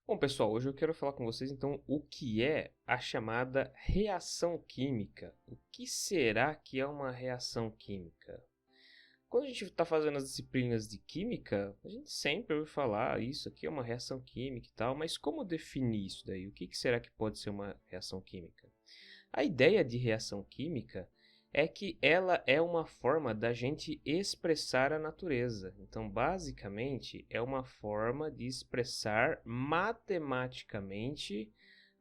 Bom, pessoal, hoje eu quero falar com vocês então o que é a chamada reação química. O que será que é uma reação química? Quando a gente está fazendo as disciplinas de química, a gente sempre ouve falar isso aqui é uma reação química e tal, mas como definir isso daí? O que será que pode ser uma reação química? A ideia de reação química é que ela é uma forma da gente expressar a natureza. Então, basicamente, é uma forma de expressar matematicamente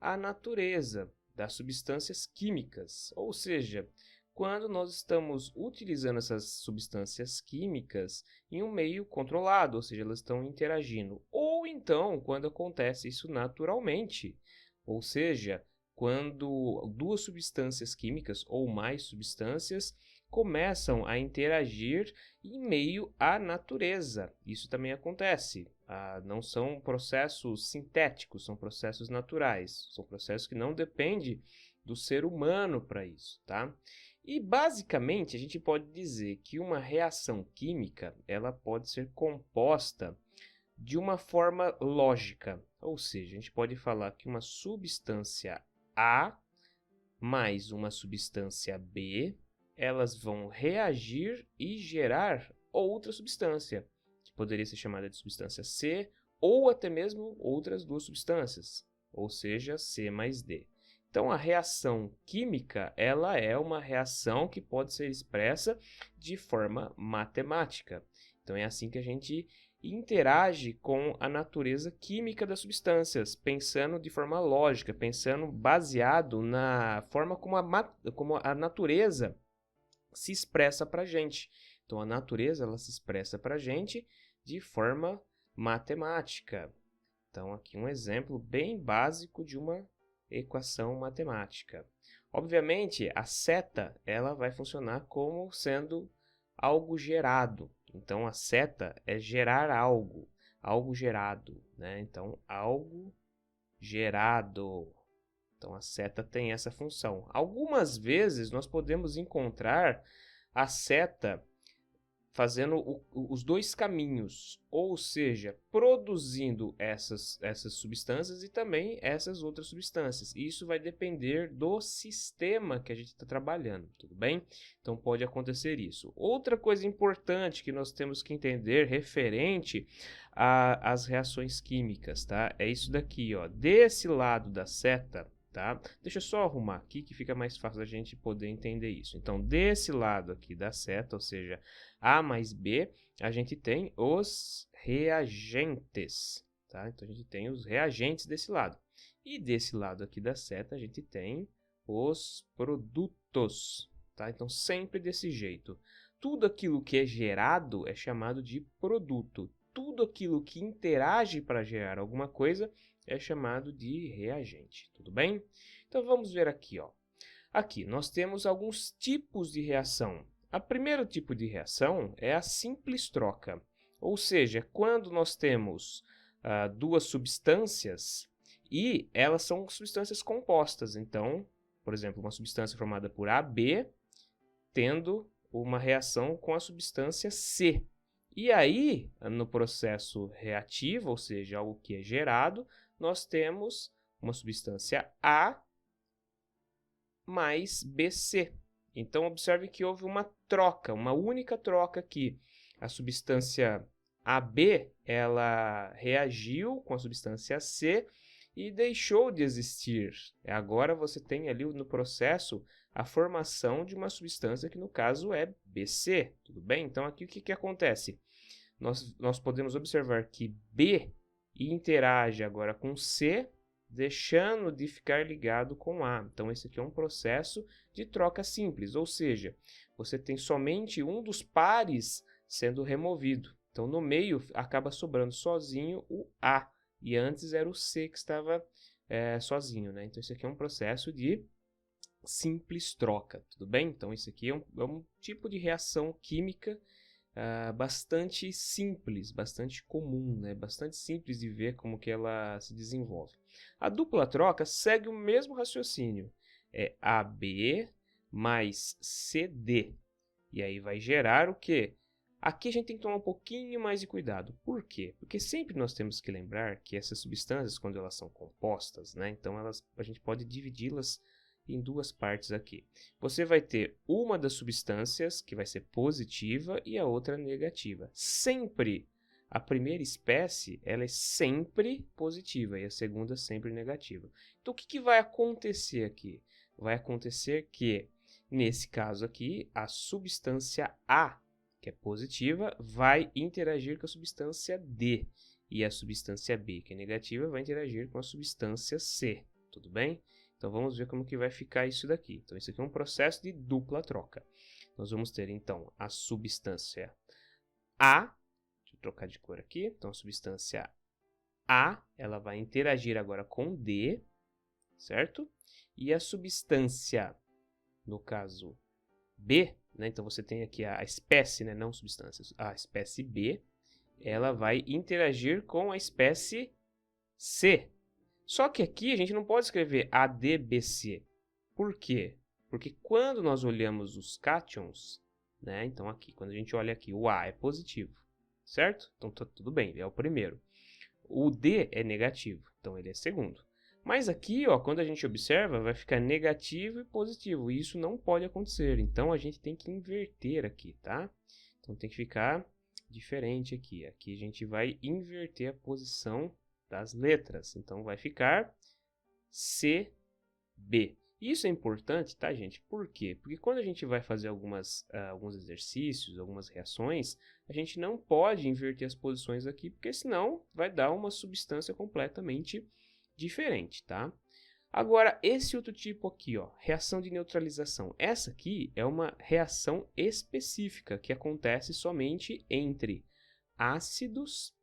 a natureza das substâncias químicas. Ou seja, quando nós estamos utilizando essas substâncias químicas em um meio controlado, ou seja, elas estão interagindo. Ou então, quando acontece isso naturalmente, ou seja, quando duas substâncias químicas ou mais substâncias começam a interagir em meio à natureza. Isso também acontece. Não são processos sintéticos, são processos naturais. São processos que não dependem do ser humano para isso, tá? E basicamente a gente pode dizer que uma reação química ela pode ser composta de uma forma lógica, ou seja, a gente pode falar que uma substância A mais uma substância B, elas vão reagir e gerar outra substância, que poderia ser chamada de substância C, ou até mesmo outras duas substâncias, ou seja, C mais D. Então, a reação química, ela é uma reação que pode ser expressa de forma matemática. Então, é assim que a gente interage com a natureza química das substâncias, pensando de forma lógica, pensando baseado na forma como a natureza se expressa para a gente. Então, a natureza ela se expressa para a gente de forma matemática. Então, aqui um exemplo bem básico de uma equação matemática. Obviamente, a seta ela vai funcionar como sendo algo gerado. Então, a seta é gerar algo, algo gerado, né? Então, algo gerado. Então, a seta tem essa função. Algumas vezes nós podemos encontrar a seta fazendo os dois caminhos, ou seja, produzindo essas substâncias e também essas outras substâncias. E isso vai depender do sistema que a gente está trabalhando, tudo bem? Então pode acontecer isso. Outra coisa importante que nós temos que entender referente às reações químicas, tá? É isso daqui, ó. Desse lado da seta, tá? Deixa eu só arrumar aqui que fica mais fácil a gente poder entender isso. Então, desse lado aqui da seta, ou seja, A mais B, a gente tem os reagentes, tá? Então, a gente tem os reagentes desse lado. E desse lado aqui da seta, a gente tem os produtos, tá? Então, sempre desse jeito. Tudo aquilo que é gerado é chamado de produto. Tudo aquilo que interage para gerar alguma coisa é chamado de reagente, tudo bem? Então vamos ver aqui, ó. Aqui nós temos alguns tipos de reação. O primeiro tipo de reação é a simples troca, ou seja, quando nós temos duas substâncias e elas são substâncias compostas. Então, por exemplo, uma substância formada por AB tendo uma reação com a substância C. E aí, no processo reativo, ou seja, algo que é gerado, nós temos uma substância A mais BC. Então, observe que houve uma troca, uma única troca aqui. A substância AB, ela reagiu com a substância C e deixou de existir. Agora você tem ali no processo a formação de uma substância que no caso é BC, tudo bem? Então aqui o que acontece? Nós podemos observar que B interage agora com C, deixando de ficar ligado com A. Então esse aqui é um processo de troca simples, ou seja, você tem somente um dos pares sendo removido. Então no meio acaba sobrando sozinho o A, e antes era o C que estava sozinho, né? Então esse aqui é um processo de simples troca, tudo bem? Então isso aqui é um tipo de reação química bastante simples, bastante comum, né? Bastante simples de ver como que ela se desenvolve. A dupla troca segue o mesmo raciocínio, é AB mais CD, e aí vai gerar o que? Aqui a gente tem que tomar um pouquinho mais de cuidado. Por quê? Porque sempre nós temos que lembrar que essas substâncias, quando elas são compostas, né, então a gente pode dividi-las em duas partes aqui. Você vai ter uma das substâncias que vai ser positiva e a outra negativa. Sempre a primeira espécie, ela é sempre positiva e a segunda sempre negativa. Então, o que vai acontecer aqui? Vai acontecer que, nesse caso aqui, a substância A, que é positiva, vai interagir com a substância D. E a substância B, que é negativa, vai interagir com a substância C. Tudo bem? Então, vamos ver como que vai ficar isso daqui. Então, isso aqui é um processo de dupla troca. Nós vamos ter, então, a substância A. Deixa eu trocar de cor aqui. Então, a substância A, ela vai interagir agora com D, certo? E a substância, no caso B, né? Então, você tem aqui a espécie, né? Não substâncias. A espécie B, ela vai interagir com a espécie C. Só que aqui a gente não pode escrever ADBC. Por quê? Porque quando nós olhamos os cátions, né? Então aqui, quando a gente olha aqui, o A é positivo, certo? Então tá tudo bem, ele é o primeiro. O D é negativo, então ele é segundo. Mas aqui, ó, quando a gente observa, vai ficar negativo e positivo. E isso não pode acontecer. Então a gente tem que inverter aqui, tá? Então tem que ficar diferente aqui. Aqui a gente vai inverter a posição das letras. Então vai ficar CB. Isso é importante, tá, gente? Por quê? Porque quando a gente vai fazer alguns exercícios, algumas reações, a gente não pode inverter as posições aqui, porque senão vai dar uma substância completamente diferente, tá? Agora, esse outro tipo aqui, ó, reação de neutralização. Essa aqui é uma reação específica que acontece somente entre ácidos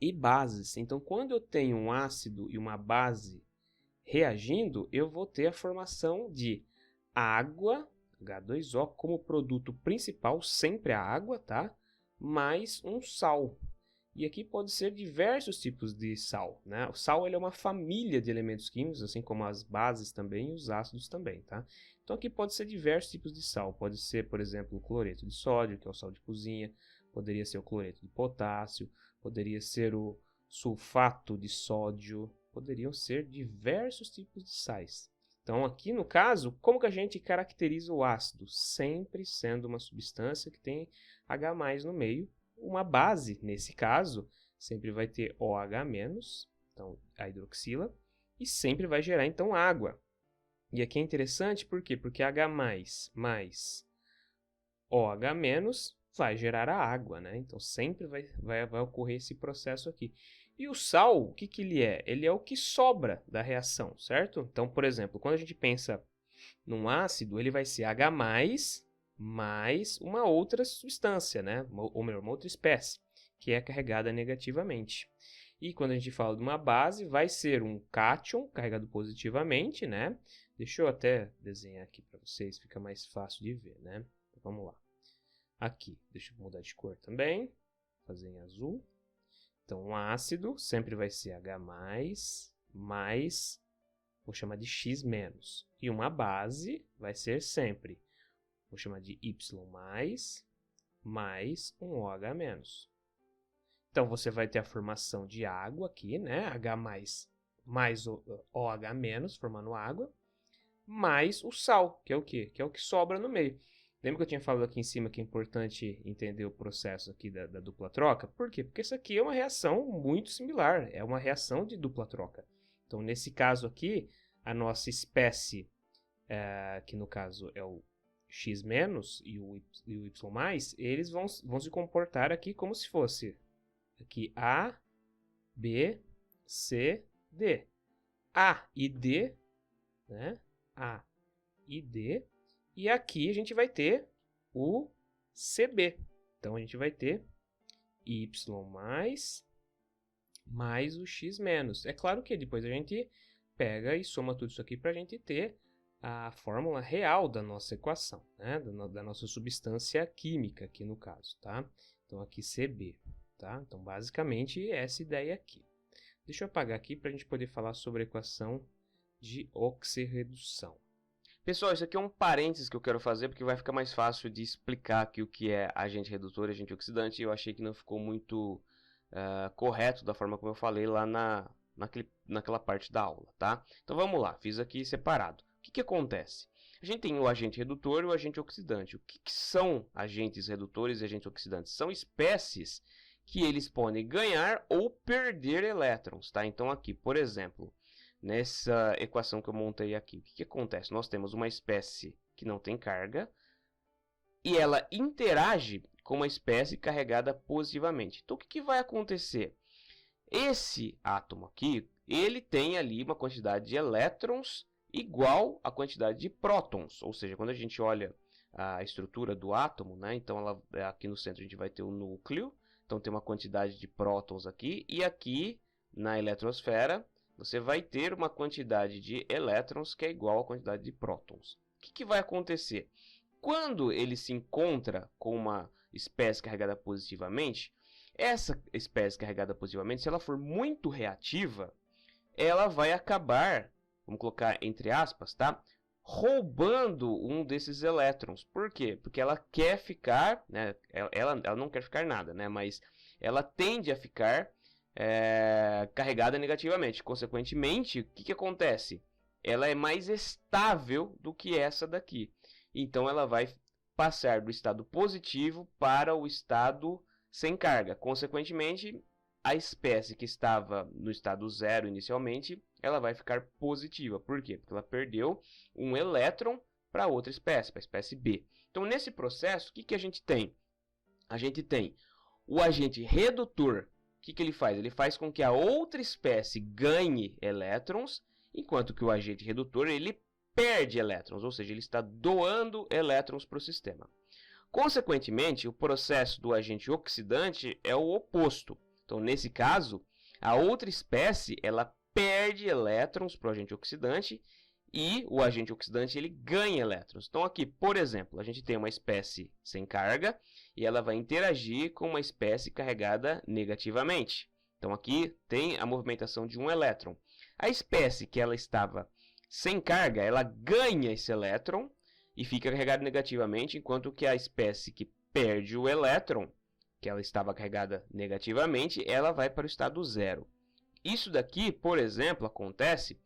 e bases. Então, quando eu tenho um ácido e uma base reagindo, eu vou ter a formação de água, H2O, como produto principal, sempre a água, tá? Mais um sal. E aqui pode ser diversos tipos de sal, né? O sal ele é uma família de elementos químicos, assim como as bases também e os ácidos também, tá? Então aqui pode ser diversos tipos de sal. Pode ser, por exemplo, o cloreto de sódio, que é o sal de cozinha. Poderia ser o cloreto de potássio. Poderia ser o sulfato de sódio. Poderiam ser diversos tipos de sais. Então aqui no caso, como que a gente caracteriza o ácido? Sempre sendo uma substância que tem H+ no meio. Uma base, nesse caso, sempre vai ter OH-, então a hidroxila, e sempre vai gerar, então, água. E aqui é interessante, por quê? Porque H+ mais OH- vai gerar a água, né? Então, sempre vai ocorrer esse processo aqui. E o sal, o que que ele é? Ele é o que sobra da reação, certo? Então, por exemplo, quando a gente pensa num ácido, ele vai ser H+, mais uma outra substância, né? Ou melhor, uma outra espécie, que é carregada negativamente. E quando a gente fala de uma base, vai ser um cátion carregado positivamente, né? Deixa eu até desenhar aqui para vocês, fica mais fácil de ver, né? Então, vamos lá. Aqui, deixa eu mudar de cor também, fazer em azul. Então, um ácido sempre vai ser H+, mais, vou chamar de X-. E uma base vai ser sempre, vou chamar de Y+, mais um OH-. Então, você vai ter a formação de água aqui, né? H+, mais OH-, formando água, mais o sal, que é o quê? Que é o que sobra no meio. Lembra que eu tinha falado aqui em cima que é importante entender o processo aqui da dupla troca? Por quê? Porque isso aqui é uma reação muito similar, é uma reação de dupla troca. Então, nesse caso aqui, a nossa espécie, que no caso é o X- e o Y+, eles vão se comportar aqui como se fosse aqui A, B, C, D. A e D, né? A e D. E aqui a gente vai ter o CB. Então, a gente vai ter Y+, mais o X-. É claro que depois a gente pega e soma tudo isso aqui para a gente ter a fórmula real da nossa equação, né? Da nossa substância química aqui no caso, tá? Então, aqui CB, tá? Então, basicamente, essa ideia aqui. Deixa eu apagar aqui para a gente poder falar sobre a equação de oxirredução. Pessoal, isso aqui é um parênteses que eu quero fazer, porque vai ficar mais fácil de explicar aqui o que é agente redutor e agente oxidante. Eu achei que não ficou muito correto da forma como eu falei lá naquela parte da aula, tá? Então vamos lá, fiz aqui separado. O que acontece? A gente tem o agente redutor e o agente oxidante. O que são agentes redutores e agentes oxidantes? São espécies que eles podem ganhar ou perder elétrons, tá? Então aqui, por exemplo, nessa equação que eu montei aqui, o que acontece? Nós temos uma espécie que não tem carga e ela interage com uma espécie carregada positivamente. Então o que vai acontecer? Esse átomo aqui, ele tem ali uma quantidade de elétrons igual à quantidade de prótons, ou seja, quando a gente olha a estrutura do átomo, né, então aqui no centro a gente vai ter o núcleo, então tem uma quantidade de prótons aqui, e aqui na eletrosfera você vai ter uma quantidade de elétrons que é igual à quantidade de prótons. O que vai acontecer? Quando ele se encontra com uma espécie carregada positivamente, essa espécie carregada positivamente, se ela for muito reativa, ela vai acabar, vamos colocar entre aspas, tá? Roubando um desses elétrons. Por quê? Porque ela quer ficar, né? Ela não quer ficar nada, né? Mas ela tende a ficar carregada negativamente. Consequentemente, o que acontece? Ela é mais estável do que essa daqui. Então, ela vai passar do estado positivo para o estado sem carga. Consequentemente, a espécie que estava no estado zero inicialmente, ela vai ficar positiva. Por quê? Porque ela perdeu um elétron para outra espécie, para a espécie B. Então, nesse processo, o que a gente tem? A gente tem o agente redutor. O que ele faz? Ele faz com que a outra espécie ganhe elétrons, enquanto que o agente redutor ele perde elétrons, ou seja, ele está doando elétrons para o sistema. Consequentemente, o processo do agente oxidante é o oposto. Então, nesse caso, a outra espécie ela perde elétrons para o agente oxidante e o agente oxidante ele ganha elétrons. Então, aqui, por exemplo, a gente tem uma espécie sem carga e ela vai interagir com uma espécie carregada negativamente. Então, aqui tem a movimentação de um elétron. A espécie que ela estava sem carga, ela ganha esse elétron e fica carregada negativamente, enquanto que a espécie que perde o elétron, que ela estava carregada negativamente, ela vai para o estado zero. Isso daqui, por exemplo, acontece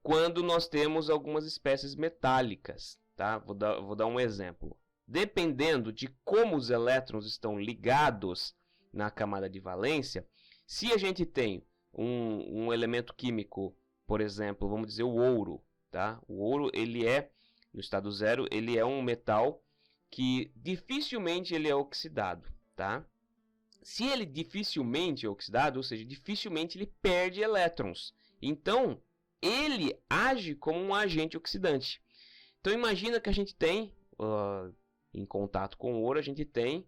quando nós temos algumas espécies metálicas. Tá? Vou dar um exemplo. Dependendo de como os elétrons estão ligados na camada de valência, se a gente tem um elemento químico, por exemplo, vamos dizer o ouro. Tá? O ouro, ele é, no estado zero, ele é um metal que dificilmente ele é oxidado. Tá? Se ele dificilmente é oxidado, ou seja, dificilmente ele perde elétrons. Então, ele age como um agente oxidante. Então, imagina que a gente tem, em contato com o ouro, a gente tem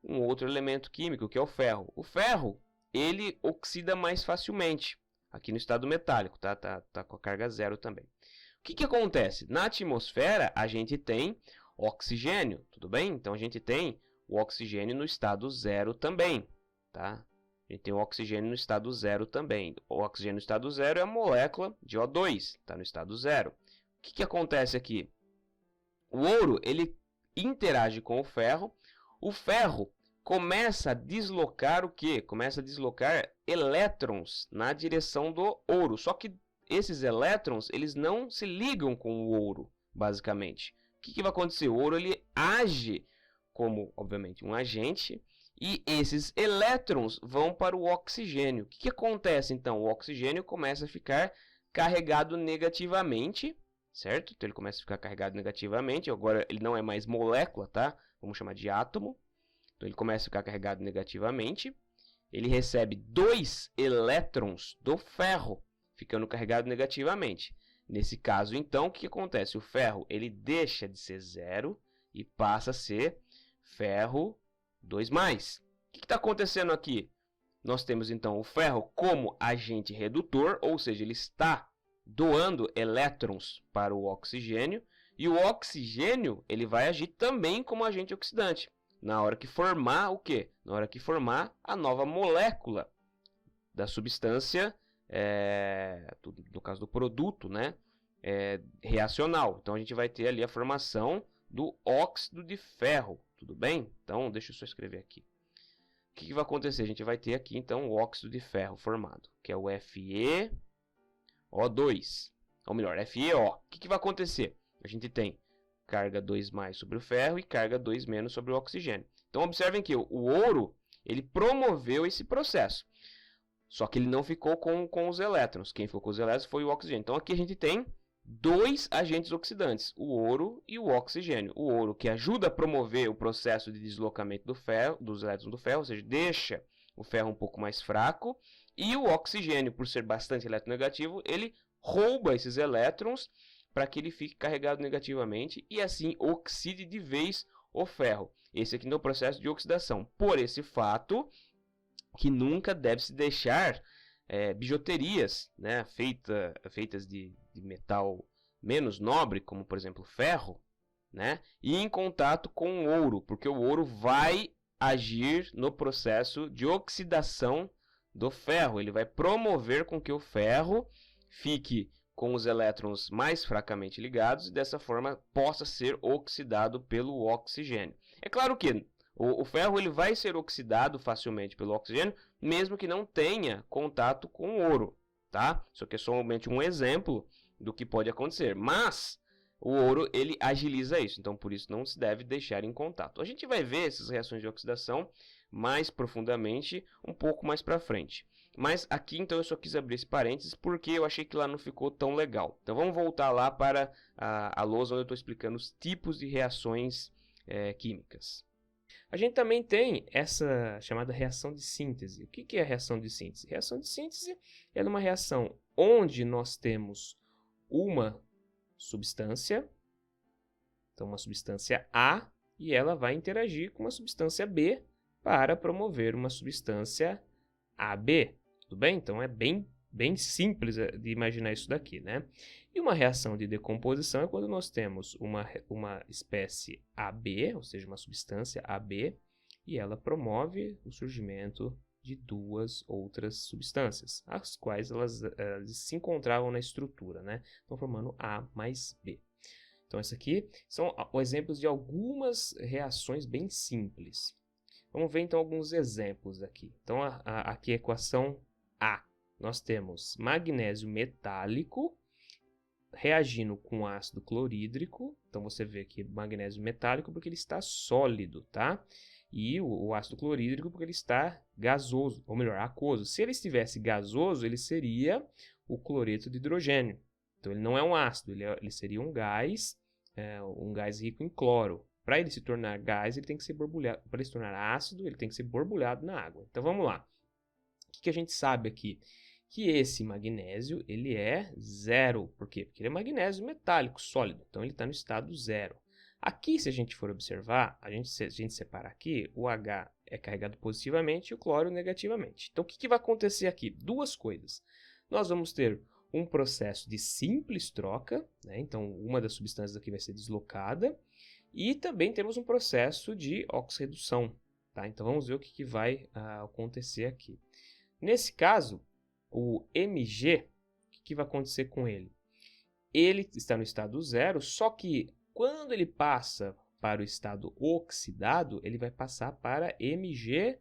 um outro elemento químico, que é o ferro. O ferro, ele oxida mais facilmente, aqui no estado metálico, tá com a carga zero também. O que acontece? Na atmosfera, a gente tem oxigênio, tudo bem? Então, a gente tem o oxigênio no estado zero também, tá? A gente tem o oxigênio no estado zero também. O oxigênio no estado zero é a molécula de O2, está no estado zero. O que acontece aqui? O ouro, ele interage com o ferro começa a deslocar o quê? Começa a deslocar elétrons na direção do ouro. Só que esses elétrons, eles não se ligam com o ouro, basicamente. O que vai acontecer? O ouro, ele age como, obviamente, um agente, e esses elétrons vão para o oxigênio. O que acontece, então? O oxigênio começa a ficar carregado negativamente, certo? Então, ele começa a ficar carregado negativamente. Agora, ele não é mais molécula, tá? Vamos chamar de átomo. Então, ele começa a ficar carregado negativamente. Ele recebe 2 elétrons do ferro, ficando carregado negativamente. Nesse caso, então, o que acontece? O ferro, ele deixa de ser zero e passa a ser ferro 2+. O que está acontecendo aqui? Nós temos então o ferro como agente redutor, ou seja, ele está doando elétrons para o oxigênio, e o oxigênio ele vai agir também como agente oxidante. Na hora que formar o quê? Na hora que formar a nova molécula da substância, no caso do produto, né? reacional. Então, a gente vai ter ali a formação do óxido de ferro, tudo bem? Então, deixa eu só escrever aqui. O que vai acontecer? A gente vai ter aqui, então, o óxido de ferro formado, que é o FeO2, ou melhor, FeO. O que vai acontecer? A gente tem carga 2 mais sobre o ferro e carga 2 menos sobre o oxigênio. Então, observem que o ouro, ele promoveu esse processo. Só que ele não ficou com os elétrons. Quem ficou com os elétrons foi o oxigênio. Então, aqui a gente tem dois agentes oxidantes, o ouro e o oxigênio. O ouro que ajuda a promover o processo de deslocamento do ferro, dos elétrons do ferro, ou seja, deixa o ferro um pouco mais fraco. E o oxigênio, por ser bastante eletronegativo, ele rouba esses elétrons para que ele fique carregado negativamente e assim oxide de vez o ferro. Esse aqui é o processo de oxidação. Por esse fato, que nunca deve se deixar bijuterias, né, feitas de metal menos nobre, como por exemplo ferro, né, e em contato com o ouro, porque o ouro vai agir no processo de oxidação do ferro. Ele vai promover com que o ferro fique com os elétrons mais fracamente ligados e dessa forma possa ser oxidado pelo oxigênio. É claro que o ferro ele vai ser oxidado facilmente pelo oxigênio, mesmo que não tenha contato com o ouro, tá? Isso aqui é somente um exemplo do que pode acontecer, mas o ouro ele agiliza isso, então por isso não se deve deixar em contato. A gente vai ver essas reações de oxidação mais profundamente um pouco mais para frente. Mas aqui então eu só quis abrir esse parênteses porque eu achei que lá não ficou tão legal. Então vamos voltar lá para a lousa onde eu estou explicando os tipos de reações químicas. A gente também tem essa chamada reação de síntese. O que é a reação de síntese? Reação de síntese é uma reação onde nós temos uma substância, então uma substância A, e ela vai interagir com uma substância B para promover uma substância AB. Tudo bem? Então é bem simples de imaginar isso daqui, né? E uma reação de decomposição é quando nós temos uma espécie AB, ou seja, uma substância AB, e ela promove o surgimento de duas outras substâncias, as quais elas se encontravam na estrutura, né? Estão formando A mais B. Então, esses aqui são exemplos de algumas reações bem simples. Vamos ver então alguns exemplos aqui. Então, aqui a equação A. Nós temos magnésio metálico reagindo com ácido clorídrico. Então, você vê aqui magnésio metálico porque ele está sólido, tá? E o ácido clorídrico porque ele está gasoso, ou melhor, aquoso. Se ele estivesse gasoso, ele seria o cloreto de hidrogênio. Então, ele não é um ácido, ele seria um gás rico em cloro. Para ele se tornar gás, ele tem que ser borbulhado. Para ele se tornar ácido, ele tem que ser borbulhado na água. Então, vamos lá. O que a gente sabe aqui? Que esse magnésio ele é zero. Por quê? Porque ele é magnésio metálico, sólido. Então, ele está no estado zero. Aqui, se a gente for observar, se a gente separar aqui, o H é carregado positivamente e o cloro negativamente. Então, o que vai acontecer aqui? Duas coisas. Nós vamos ter um processo de simples troca, né? Então, uma das substâncias aqui vai ser deslocada. E também temos um processo de oxirredução, tá? Então, vamos ver o que vai acontecer aqui. Nesse caso, o Mg, o que vai acontecer com ele? Ele está no estado zero, só que quando ele passa para o estado oxidado, ele vai passar para Mg2+.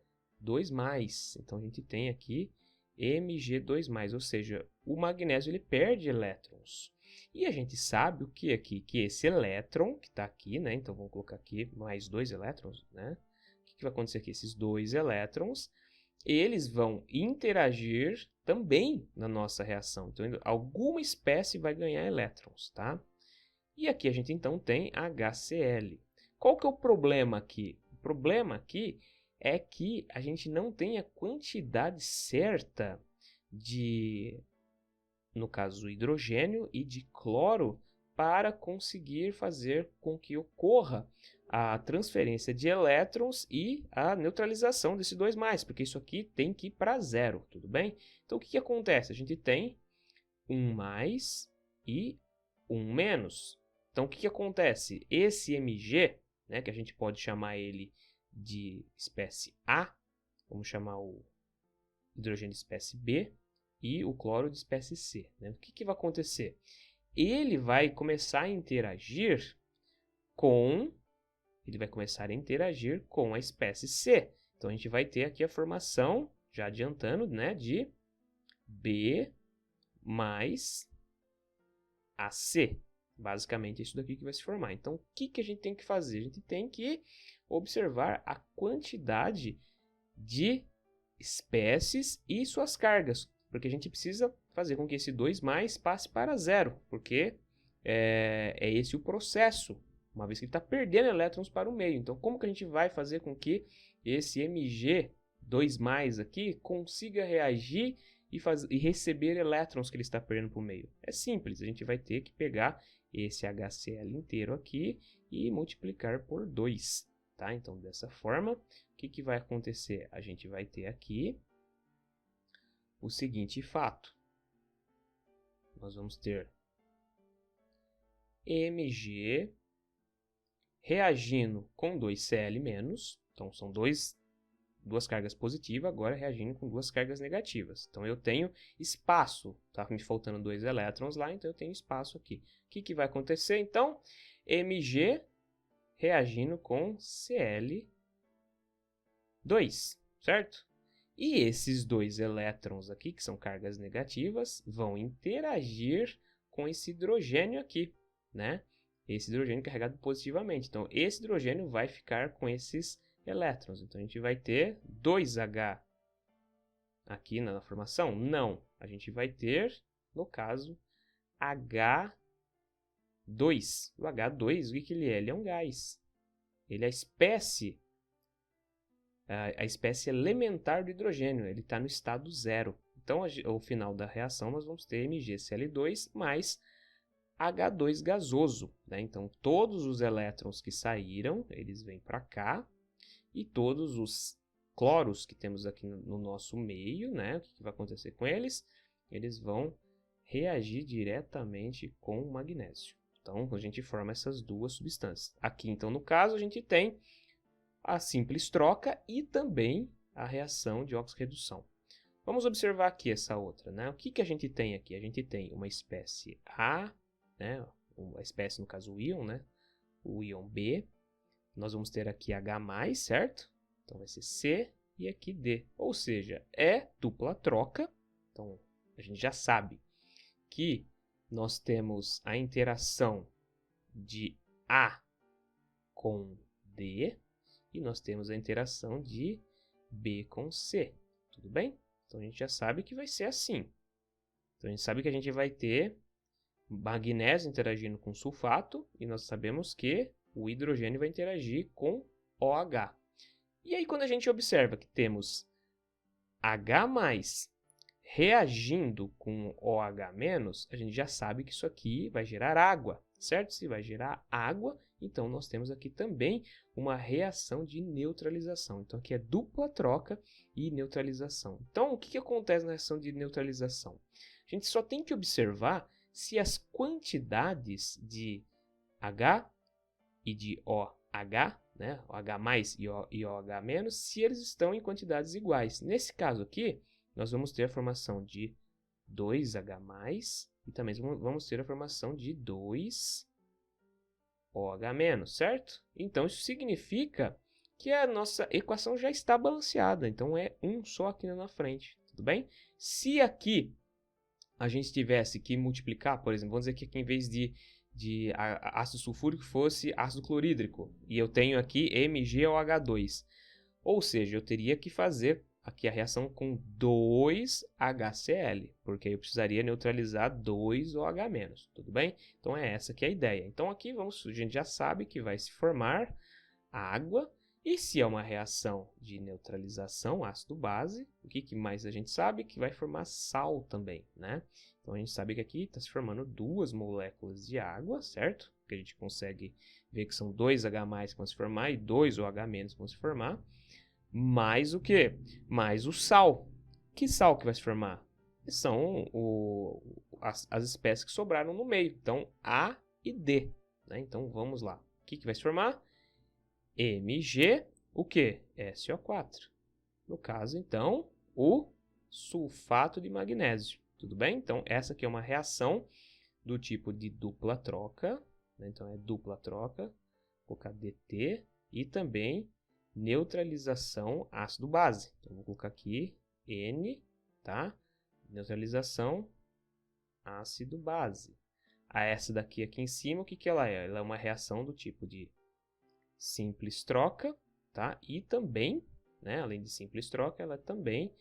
Então, a gente tem aqui Mg2+, ou seja, o magnésio ele perde elétrons. E a gente sabe o que aqui? Que esse elétron que está aqui, né? Então, vamos colocar aqui mais 2 elétrons, né? O que vai acontecer aqui? Esses 2 elétrons, eles vão interagir também na nossa reação. Então, alguma espécie vai ganhar elétrons, tá? E aqui a gente, então, tem HCl. Qual que é o problema aqui? O problema aqui é que a gente não tem a quantidade certa de, no caso, hidrogênio e de cloro para conseguir fazer com que ocorra a transferência de elétrons e a neutralização desse 2+, porque isso aqui tem que ir para zero, tudo bem? Então, o que acontece? A gente tem um mais e um menos. Então, o que acontece? Esse Mg, né, que a gente pode chamar ele de espécie A, vamos chamar o hidrogênio de espécie B, e o cloro de espécie C. Né? O que vai acontecer? ele vai começar a interagir com a espécie C. Então, a gente vai ter aqui a formação, já adiantando, né, de B mais AC. Basicamente, é isso daqui que vai se formar. Então, o que a gente tem que fazer? A gente tem que observar a quantidade de espécies e suas cargas, porque a gente precisa fazer com que esse 2 mais passe para zero, porque é esse o processo, uma vez que ele está perdendo elétrons para o meio. Então, como que a gente vai fazer com que esse Mg2+ aqui consiga reagir e receber elétrons que ele está perdendo para o meio? É simples, a gente vai ter que pegar esse HCl inteiro aqui e multiplicar por 2. Tá? Então, dessa forma, o que vai acontecer? A gente vai ter aqui o seguinte fato. Nós vamos ter Mg reagindo com 2Cl-, então são duas cargas positivas, agora reagindo com duas cargas negativas. Então, eu tenho espaço, tá me faltando 2 elétrons lá, então eu tenho espaço aqui. O que vai acontecer? Então, Mg reagindo com Cl2, certo? E esses 2 elétrons aqui, que são cargas negativas, vão interagir com esse hidrogênio aqui, né? Esse hidrogênio carregado positivamente. Então, esse hidrogênio vai ficar com esses elétrons. Então, a gente vai ter 2H aqui na formação? Não. A gente vai ter, no caso, H2. O H2, o que ele é? Ele é um gás. Ele é a espécie elementar do hidrogênio. Ele está no estado zero. Então, ao final da reação, nós vamos ter MgCl2 mais H2 gasoso, né? Então, todos os elétrons que saíram, eles vêm para cá. E todos os cloros que temos aqui no nosso meio, né? O que vai acontecer com eles? Eles vão reagir diretamente com o magnésio. Então, a gente forma essas duas substâncias. Aqui, então, no caso, a gente tem a simples troca e também a reação de óxido-redução. Vamos observar aqui essa outra, né? O que a gente tem aqui? A gente tem uma espécie A, né? Uma espécie, no caso, o íon, né? O íon B. Nós vamos ter aqui H+, certo? Então, vai ser C e aqui D. Ou seja, é dupla troca. Então, a gente já sabe que nós temos a interação de A com D e nós temos a interação de B com C. Tudo bem? Então, a gente já sabe que vai ser assim. Então, a gente sabe que a gente vai ter magnésio interagindo com sulfato e nós sabemos que o hidrogênio vai interagir com OH. E aí, quando a gente observa que temos H+ reagindo com OH-, a gente já sabe que isso aqui vai gerar água, certo? Se vai gerar água, então nós temos aqui também uma reação de neutralização. Então, aqui é dupla troca e neutralização. Então, o que acontece na reação de neutralização? A gente só tem que observar se as quantidades de H e de OH, né, OH+ e OH-, se eles estão em quantidades iguais. Nesse caso aqui, nós vamos ter a formação de 2H+, e também vamos ter a formação de 2OH-, certo? Então, isso significa que a nossa equação já está balanceada. Então, é um só aqui na frente, tudo bem? Se aqui a gente tivesse que multiplicar, por exemplo, vamos dizer que aqui em vez de ácido sulfúrico fosse ácido clorídrico, e eu tenho aqui MgOH2. Ou seja, eu teria que fazer aqui a reação com 2HCl, porque eu precisaria neutralizar 2OH-, tudo bem? Então, é essa que é a ideia. Então, aqui a gente já sabe que vai se formar água, e se é uma reação de neutralização, ácido-base, o que mais a gente sabe? Que vai formar sal também, né? Então, a gente sabe que aqui está se formando duas moléculas de água, certo? Que a gente consegue ver que são 2H+ que vão se formar e 2OH- que vão se formar. Mais o quê? Mais o sal. Que sal que vai se formar? São as espécies que sobraram no meio. Então, A e D. Né? Então, vamos lá. O que vai se formar? Mg, o quê? SO4. No caso, então, o sulfato de magnésio. Tudo bem? Então, essa aqui é uma reação do tipo de dupla troca, né? Então é dupla troca, vou colocar DT, e também neutralização ácido-base. Então vou colocar aqui N, tá? Neutralização ácido-base. Essa daqui aqui em cima, o que ela é? Ela é uma reação do tipo de simples troca, tá? E também, né, além de simples troca, ela é também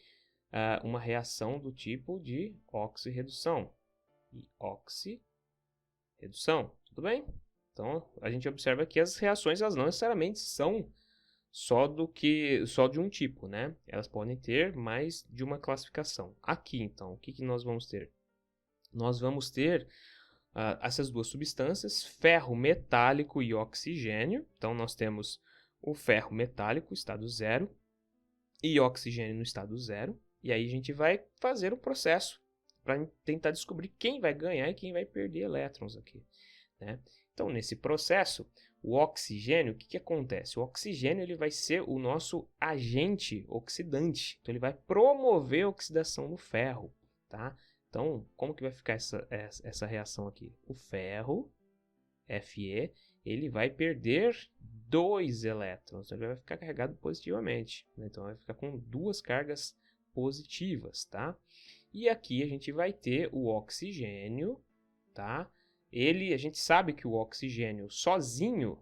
uma reação do tipo de oxirredução. E oxirredução, tudo bem? Então, a gente observa que as reações elas não necessariamente são só de um tipo, né? Elas podem ter mais de uma classificação. Aqui, então, o que nós vamos ter? Nós vamos ter essas duas substâncias, ferro metálico e oxigênio. Então, nós temos o ferro metálico, estado 0, e oxigênio no estado 0. E aí a gente vai fazer o processo para tentar descobrir quem vai ganhar e quem vai perder elétrons aqui, né? Então, nesse processo, o oxigênio, o que acontece? O oxigênio ele vai ser o nosso agente oxidante. Então, ele vai promover a oxidação no ferro, tá? Então, como que vai ficar essa reação aqui? O ferro, Fe, ele vai perder 2 elétrons. Então, ele vai ficar carregado positivamente, né? Então, vai ficar com 2 cargas positivas, tá? E aqui a gente vai ter o oxigênio, tá? A gente sabe que o oxigênio sozinho,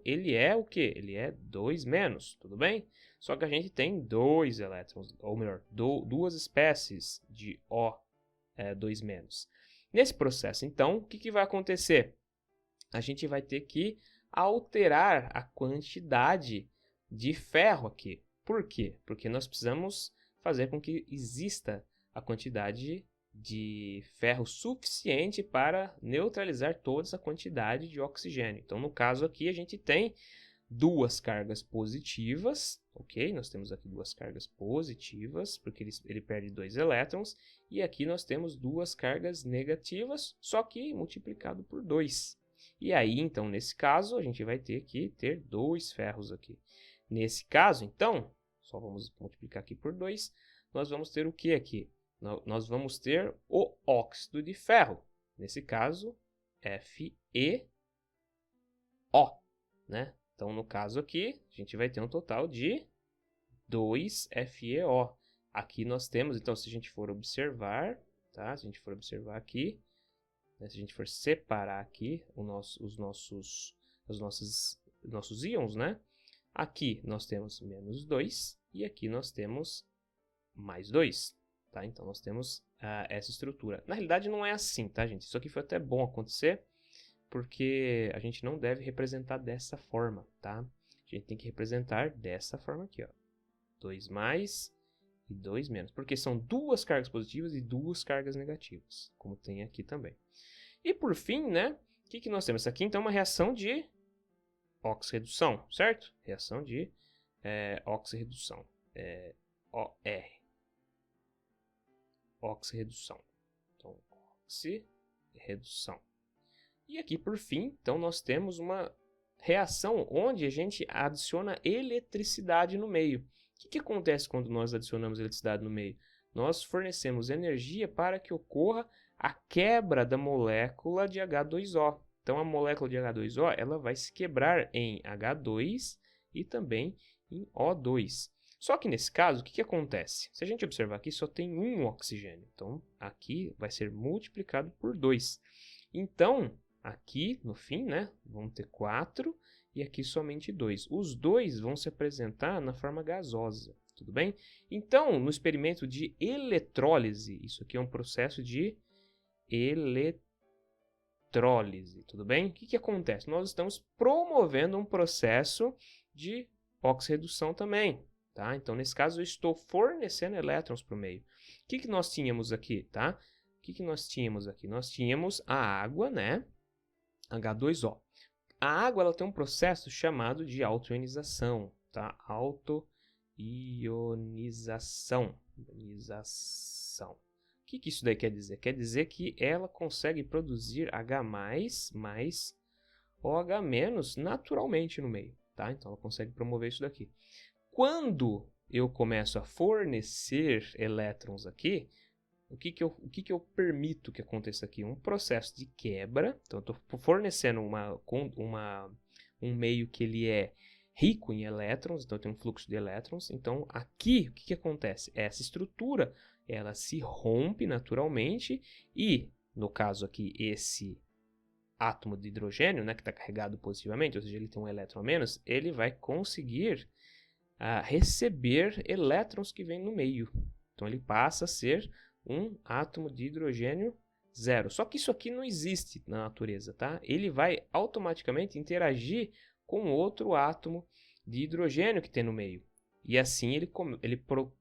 ele é o quê? Ele é 2-, tudo bem? Só que a gente tem 2 elétrons, ou melhor, 2 espécies de O2-. Nesse processo, então, o que vai acontecer? A gente vai ter que alterar a quantidade de ferro aqui. Por quê? Porque nós precisamos fazer com que exista a quantidade de ferro suficiente para neutralizar toda essa quantidade de oxigênio. Então, no caso aqui, a gente tem 2 cargas positivas, ok? Nós temos aqui 2 cargas positivas, porque ele perde 2 elétrons, e aqui nós temos 2 cargas negativas, só que multiplicado por 2. E aí, então, nesse caso, a gente vai ter que ter 2 ferros aqui. Nesse caso, então, só vamos multiplicar aqui por 2, nós vamos ter o que aqui? Nós vamos ter o óxido de ferro. Nesse caso, FeO, né? Então, no caso aqui, a gente vai ter um total de 2 FeO. Aqui nós temos, então, se a gente for observar, tá? Se a gente for observar aqui, né? Se a gente for separar aqui os nossos íons, né? Aqui nós temos menos 2 e aqui nós temos mais 2. Tá? Então, nós temos essa estrutura. Na realidade, não é assim, tá, gente? Isso aqui foi até bom acontecer, porque a gente não deve representar dessa forma, tá? A gente tem que representar dessa forma aqui, ó. 2 mais e 2 menos. Porque são 2 cargas positivas e 2 cargas negativas, como tem aqui também. E por fim, né? O que nós temos? Essa aqui, então, é uma reação de oxirredução, certo? Reação de oxirredução. OR. Oxirredução. Então, oxirredução. E aqui, por fim, então, nós temos uma reação onde a gente adiciona eletricidade no meio. O que acontece quando nós adicionamos eletricidade no meio? Nós fornecemos energia para que ocorra a quebra da molécula de H2O. Então, a molécula de H2O ela vai se quebrar em H2 e também em O2. Só que nesse caso, o que acontece? Se a gente observar aqui, só tem um oxigênio. Então, aqui vai ser multiplicado por 2. Então, aqui no fim, né, vamos ter 4 e aqui somente 2. Os 2 vão se apresentar na forma gasosa, tudo bem? Então, no experimento de eletrólise, isso aqui é um processo de eletrólise, tudo bem? O que acontece? Nós estamos promovendo um processo de oxirredução também. Tá? Então, nesse caso, eu estou fornecendo elétrons para o meio. O que nós tínhamos aqui? Tá? O que nós tínhamos aqui? Nós tínhamos a água, né? H2O. A água ela tem um processo chamado de autoionização. Tá? Autoionização. O que isso daí quer dizer? Quer dizer que ela consegue produzir H+, mais OH- naturalmente no meio. Tá? Então, ela consegue promover isso daqui. Quando eu começo a fornecer elétrons aqui, o que que eu permito que aconteça aqui? Um processo de quebra. Então, eu estou fornecendo um meio que ele é rico em elétrons, então tem um fluxo de elétrons. Então, aqui, o que que acontece? Essa estrutura, ela se rompe naturalmente e, no caso aqui, esse átomo de hidrogênio, né, que está carregado positivamente, ou seja, ele tem um elétron a menos, ele vai conseguir receber elétrons que vêm no meio. Então, ele passa a ser um átomo de hidrogênio zero. Só que isso aqui não existe na natureza, tá? Ele vai automaticamente interagir com outro átomo de hidrogênio que tem no meio. E assim ele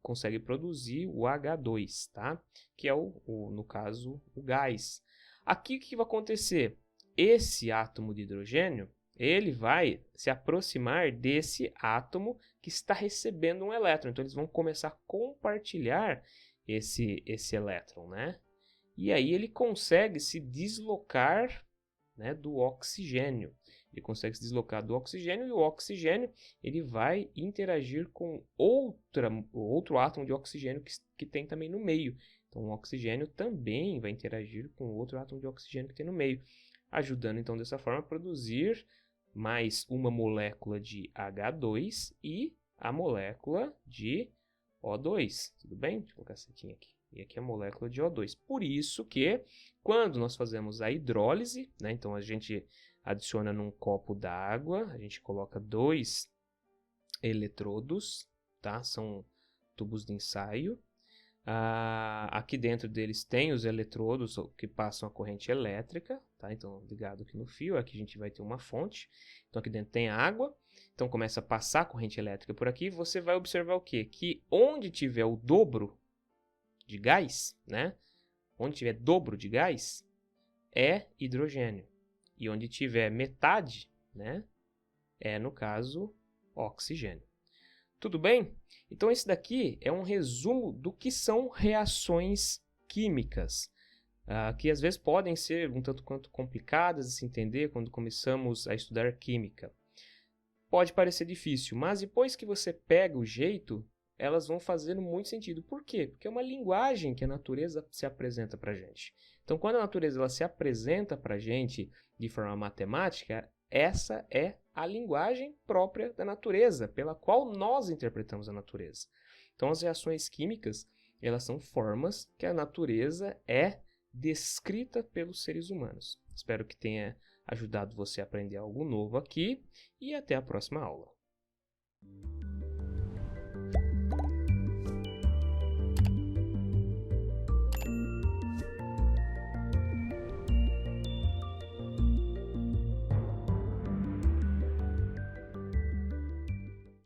consegue produzir o H2, tá? Que é, no caso, o gás. Aqui o que vai acontecer? Esse átomo de hidrogênio, ele vai se aproximar desse átomo que está recebendo um elétron. Então, eles vão começar a compartilhar esse elétron, né? E aí ele consegue se deslocar, né, do oxigênio. Ele consegue se deslocar do oxigênio e o oxigênio ele vai interagir com outro átomo de oxigênio que tem também no meio. Então, o oxigênio também vai interagir com outro átomo de oxigênio que tem no meio, ajudando então dessa forma a produzir mais uma molécula de H2 e a molécula de O2. Tudo bem? Deixa eu colocar essa setinha aqui. E aqui é a molécula de O2. Por isso que, quando nós fazemos a hidrólise, né, então a gente adiciona num copo d'água, a gente coloca 2 eletrodos, tá? São tubos de ensaio. Aqui dentro deles tem os eletrodos que passam a corrente elétrica, tá? Então, ligado aqui no fio, aqui a gente vai ter uma fonte. Então, aqui dentro tem água. Então, começa a passar a corrente elétrica por aqui. Você vai observar o quê? Que onde tiver o dobro de gás, né? Onde tiver dobro de gás, é hidrogênio. E onde tiver metade, né? É, no caso, oxigênio. Tudo bem? Então, esse daqui é um resumo do que são reações químicas, que às vezes podem ser um tanto quanto complicadas de se entender quando começamos a estudar química. Pode parecer difícil, mas depois que você pega o jeito, elas vão fazendo muito sentido. Por quê? Porque é uma linguagem que a natureza se apresenta para a gente. Então, quando a natureza ela se apresenta para a gente de forma matemática, essa é a linguagem própria da natureza, pela qual nós interpretamos a natureza. Então, as reações químicas, elas são formas que a natureza é descrita pelos seres humanos. Espero que tenha ajudado você a aprender algo novo aqui e até a próxima aula.